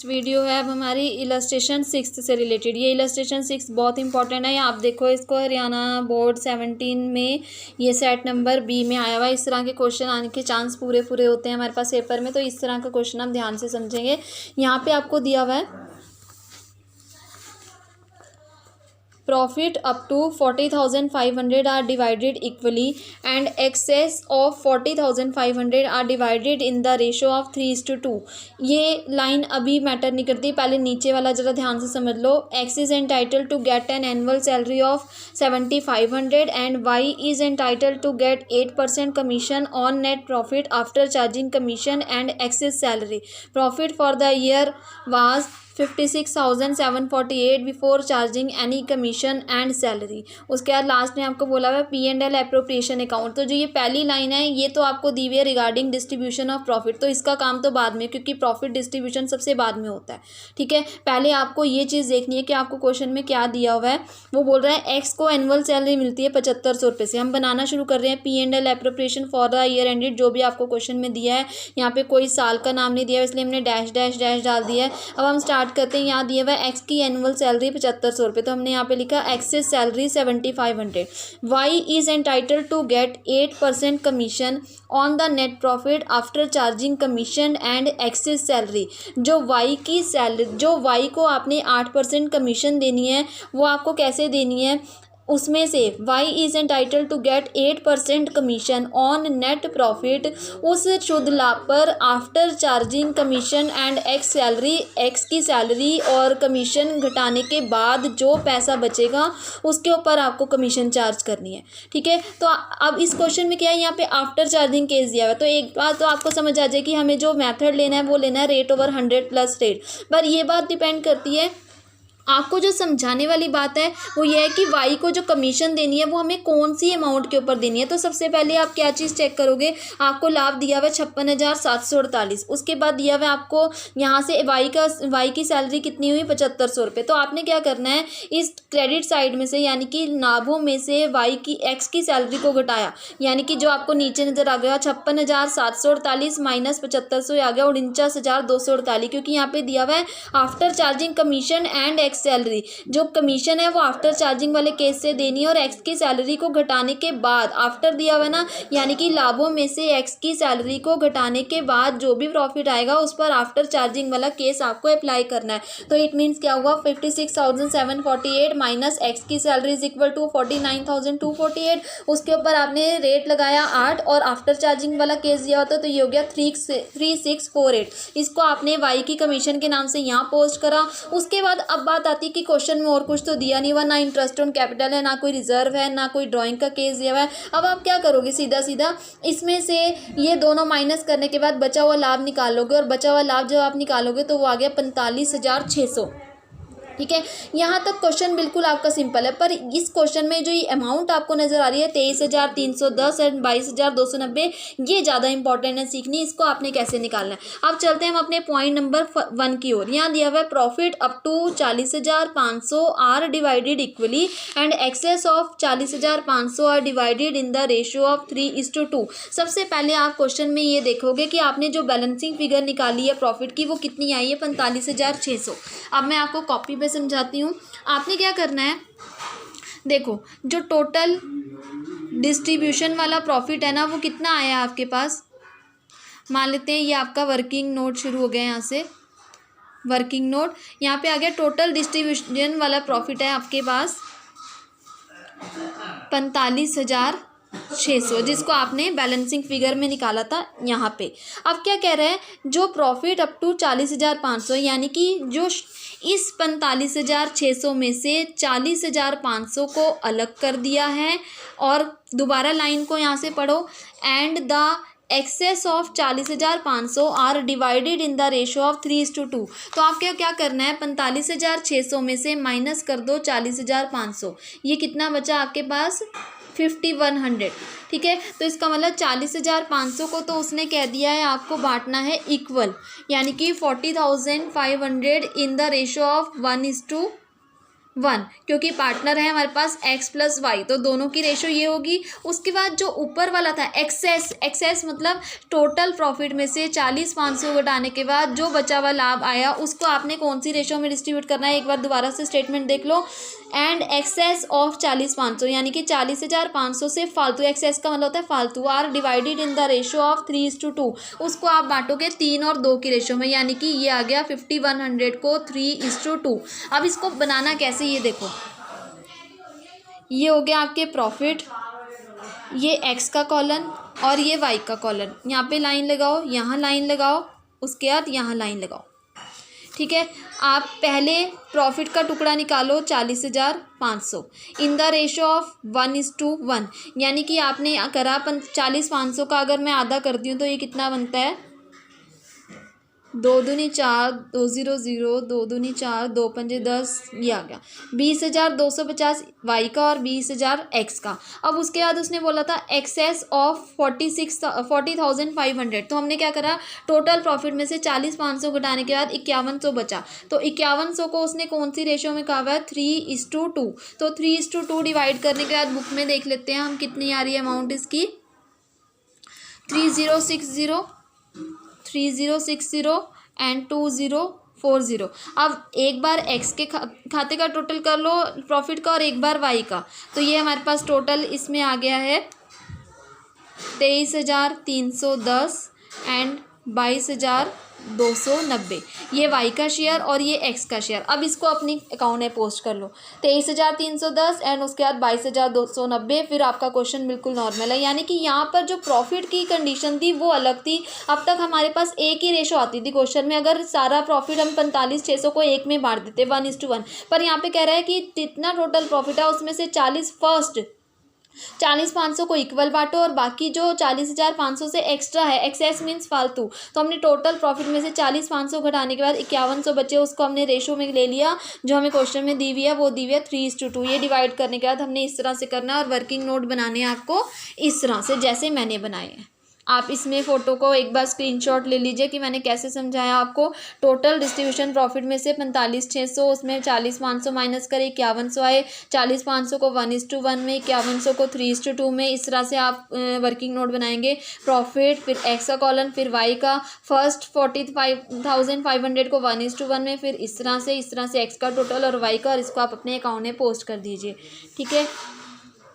Video है अब हमारी इलस्ट्रेशन 6 से रिलेटेड। ये इलस्ट्रेशन 6 बहुत इंपॉर्टेंट है। ये आप देखो, इसको हरियाणा बोर्ड 17 में ये सेट नंबर बी में आया हुआ है। इस तरह के क्वेश्चन आने के चांस पूरे होते हैं हमारे पास पेपर में, तो इस तरह का क्वेश्चन हम ध्यान से समझेंगे। यहाँ पे आपको दिया हुआ है profit up to 40,500 are divided equally and excess of 40,500 are divided in the ratio of 3:2। ये लाइन अभी मैटर नहीं करती, पहले नीचे वाला ज़रा ध्यान से समझ लो। X is entitled to get an annual salary of 7,500 and Y is entitled to get 8% commission on net profit after charging commission and excess salary। Profit for the year was 56,748 before charging any commission and salary. उसके बाद last में आपको बोला हुआ है P&L appropriation account. तो जो ये पहली लाइन है ये तो आपको दी हुई है रिगार्डिंग डिस्ट्रीब्यूशन ऑफ प्रॉफिट, तो इसका काम तो बाद में, क्योंकि प्रॉफिट डिस्ट्रीब्यूशन सबसे बाद में होता है। ठीक है, पहले आपको ये चीज़ देखनी है कि आपको क्वेश्चन में क्या दिया हुआ है। वो बोल रहा है एक्स को एनुअल सैलरी मिलती है 7,500 रुपये से। हम बनाना शुरू कर रहे हैं P&L appropriation for the year ended, जो भी आपको क्वेश्चन में दिया है। यहाँ पे कोई साल का नाम नहीं दिया है, इसलिए हमने डैश डैश डैश डाल दिया है। अब हम स्टार्ट करते हैं। यहाँ दिया हुआ है एक्स की एनुअल सैलरी 7,500 रुपये, तो हमने यहाँ पे लिखा excess salary 7,500। Y is entitled to get 8% commission on the net profit after charging commission and excess salary. जो वाई की सैलरी, जो वाई को आपने 8% कमीशन देनी है, वो आपको कैसे देनी है, उसमें से Y is entitled to get 8% commission on net profit उस शुद्ध लाभ पर after charging commission and X salary, X की सैलरी और कमीशन घटाने के बाद जो पैसा बचेगा उसके ऊपर आपको कमीशन चार्ज करनी है। ठीक है, तो अब इस क्वेश्चन में क्या है, यहाँ पे आफ्टर चार्जिंग केस दिया हुआ है। तो एक बात तो आपको समझ आ जाए कि हमें जो मेथड लेना है वो लेना है रेट ओवर 100 प्लस रेट। पर ये बात डिपेंड करती है, आपको जो समझाने वाली बात है वो ये है कि वाई को जो कमीशन देनी है वो हमें कौन सी अमाउंट के ऊपर देनी है। तो सबसे पहले आप क्या चीज़ चेक करोगे, आपको लाभ दिया हुआ है 56,748। उसके बाद दिया हुआ है आपको यहाँ से वाई की सैलरी कितनी हुई 7,500 रुपये। तो आपने क्या करना है, इस क्रेडिट साइड में से यानी कि लाभों में से वाई की एक्स की सैलरी को घटाया, यानी कि जो आपको नीचे नज़र आ गया 56,748 माइनस 7,500 आ गया 49,248, क्योंकि यहाँ पे दिया हुआ है after charging commission and salary. जो कमीशन है वो आफ्टर चार्जिंग वाले केस से देनी है और एक्स की सैलरी को घटाने के बाद, आफ्टर दिया हुआ ना, यानी कि लाभों में से एक्स की सैलरी को घटाने के बाद जो भी प्रॉफिट आएगा उस पर आफ्टर चार्जिंग वाला केस आपको अप्लाई करना है। तो इट मीन्स क्या हुआ, 56,748 माइनस एक्स की सैलरी इज इक्वल टू 49,248। उसके ऊपर आपने रेट लगाया 8 और आफ्टर चार्जिंग वाला केस दिया होता तो ये हो गया 3648। इसको आपने वाई की कमीशन के नाम से यहाँ पोस्ट करा। उसके बाद अब बात आती है कि क्वेश्चन में और कुछ तो दिया नहीं हुआ, ना इंटरेस्ट ऑन कैपिटल है, ना कोई रिजर्व है, ना कोई ड्राइंग का केस दिया हुआ है। अब आप क्या करोगे, सीधा सीधा इसमें से ये दोनों माइनस करने के बाद बचा हुआ लाभ निकालोगे, और बचा हुआ लाभ जब आप निकालोगे तो वो आ गया 45,600। ठीक है, यहाँ तक क्वेश्चन बिल्कुल आपका सिंपल है। पर इस क्वेश्चन में जो ये अमाउंट आपको नज़र आ रही है 23,310 एंड 22,290, ये ज़्यादा इंपॉर्टेंट है सीखनी, इसको आपने कैसे निकालना है। अब चलते हैं हम अपने पॉइंट नंबर 1 की ओर। यहाँ दिया हुआ है profit up to 40,500 are divided equally and excess of 40,500 are divided in the ratio of 3:2। सबसे पहले आप क्वेश्चन में ये देखोगे कि आपने जो बैलेंसिंग फिगर निकाली है प्रॉफिट की वो कितनी आई है, 45,600। अब मैं आपको कॉपी समझाती हूँ। आपने क्या करना है, देखो जो टोटल डिस्ट्रीब्यूशन वाला प्रॉफिट है ना वो कितना आया आपके पास, मान लेते हैं ये आपका वर्किंग नोट शुरू हो गया, यहाँ से वर्किंग नोट, यहाँ पे आ गया टोटल डिस्ट्रीब्यूशन वाला प्रॉफिट है आपके पास 45,600, जिसको आपने बैलेंसिंग फिगर में निकाला था यहाँ पे। अब क्या कह रहे हैं, जो प्रॉफिट अप टू 40,500, यानी कि जो इस 45,600 में से 40,500 को अलग कर दिया है, और दोबारा लाइन को यहाँ से पढ़ो, and the excess of 40,500 are divided in the ratio of 3:2। तो आपको क्या करना है, 45,600 में से माइनस कर दो 40,500, ये कितना बचा आपके पास 5,100। ठीक है, तो इसका मतलब 40,500 को तो उसने कह दिया है आपको बांटना है इक्वल, यानी कि 40,500 इन द रेशियो ऑफ 1:2 1, क्योंकि पार्टनर है हमारे पास x प्लस वाई, तो दोनों की रेशो ये होगी। उसके बाद जो ऊपर वाला था एक्सेस मतलब टोटल प्रॉफिट में से 40,500 घटाने के बाद जो बचा हुआ लाभ आया उसको आपने कौन सी रेशो में डिस्ट्रीब्यूट करना है, एक बार दोबारा से स्टेटमेंट देख लो। एंड एक्सेस ऑफ 40,500 यानी कि 40,500 से फालतू, एक्सेस का मतलब होता है फालतू, are divided in the ratio of 3:2, उसको आप बांटोगे 3 और 2 की रेशो में, यानी कि ये आ गया 5100 को 3:2। अब इसको बनाना कैसे ये देखो, ये हो गया आपके प्रॉफिट, ये x का कॉलन और ये y का कॉलन, यहाँ पे लाइन लगाओ, यहाँ लाइन लगाओ, उसके बाद यहाँ लाइन लगाओ। ठीक है, आप पहले प्रॉफिट का टुकड़ा निकालो 40,500 इन द रेशो ऑफ 1:1, यानी कि आपने करा 40,500 का अगर मैं आधा करती हूँ तो ये कितना बनता है, 2 दूनी 4, 2 0 0, 2 दूनी 4, 2 पंजे 10, ये आ गया 20,250 वाई का और 20,000 एक्स का। अब उसके बाद उसने बोला था एक्सेस ऑफ 40,500, तो हमने क्या करा, टोटल प्रॉफिट में से 40,500 घटाने के बाद 5100 बचा, तो 5100 को उसने कौन सी रेशो में कहा हुआ है, 3:2, तो 3:2 डिवाइड करने के बाद बुक में देख लेते हैं हम कितनी आ रही है अमाउंट इसकी, 3060 एंड 2040। अब एक बार एक्स के खाते का टोटल कर लो प्रॉफिट का और एक बार वाई का, तो ये हमारे पास टोटल इसमें आ गया है 23,310 एंड 22,290, ये वाई का शेयर और ये एक्स का शेयर। अब इसको अपनी अकाउंट में पोस्ट कर लो, 23,310 एंड उसके बाद 22,290, फिर आपका क्वेश्चन बिल्कुल नॉर्मल है। यानी कि यहाँ पर जो प्रॉफिट की कंडीशन थी वो अलग थी, अब तक हमारे पास एक ही रेशो आती थी क्वेश्चन में, अगर सारा प्रॉफिट हम 45,600 को एक में बांट देते 1:1, पर यहाँ पे कह रहा है कि जितना टोटल प्रॉफिट है उसमें से 40,500 को इक्वल बांटो और बाकी जो 40,500 से एक्स्ट्रा है, एक्सेस मीन्स फालतू, तो हमने टोटल प्रॉफिट में से 40,500 घटाने के बाद 5100 बचे, उसको हमने रेशो में ले लिया जो हमें क्वेश्चन में दी हुई है, वो दी हुई है 3:2। ये डिवाइड करने के बाद हमने इस तरह से करना है और वर्किंग नोट बनाने हैं आपको इस तरह से जैसे मैंने बनाए हैं। आप इसमें फ़ोटो को एक बार स्क्रीनशॉट ले लीजिए कि मैंने कैसे समझाया आपको। टोटल डिस्ट्रीब्यूशन प्रॉफिट में से 45,600, उसमें 40,500 माइनस करें 5100 आए, 40,500 को 1:1 में, 5100 को 3:2 में, इस तरह से आप वर्किंग नोट बनाएंगे। प्रॉफिट, फिर एक्स का कॉलम, फिर वाई का, फर्स्ट 45,500 को 1:1 में, फिर इस तरह से एक्स का टोटल और वाई का, और इसको आप अपने अकाउंट में पोस्ट कर दीजिए। ठीक है।